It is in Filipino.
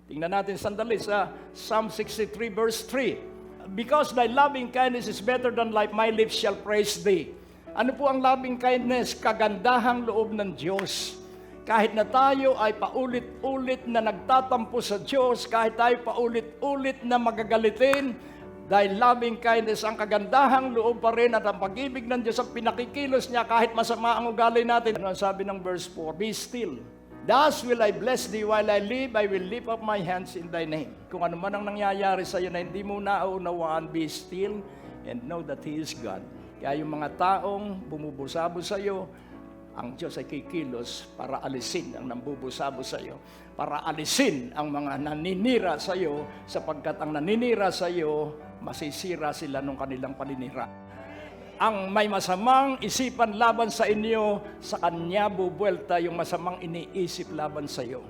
Tingnan natin sandali sa Psalm 63 verse 3. Because thy loving kindness is better than life, my lips shall praise thee. Ano po ang loving kindness? Kagandahang loob ng Diyos. Kahit na tayo ay paulit-ulit na nagtatampo sa Diyos, kahit tayo paulit-ulit na magagalitin, dahil loving kindness, ang kagandahang loob pa rin at ang pag-ibig ng Diyos ang pinakikilos niya kahit masama ang ugali natin. Ano ang sabi ng verse 4? Be still. Thus will I bless thee while I live, I will lift up my hands in thy name. Kung ano man ang nangyayari sa iyo na hindi mo nauunawaan, be still and know that He is God. Kaya yung mga taong bumubusabo sa iyo, ang Diyos ay kikilos para alisin ang nambubusabo sa iyo, para alisin ang mga naninira sa iyo, sapagkat ang naninira sa iyo, masisira sila ng kanilang paninira. Ang may masamang isipan laban sa inyo, sa kanya bubuelta yung masamang iniisip laban sa iyo.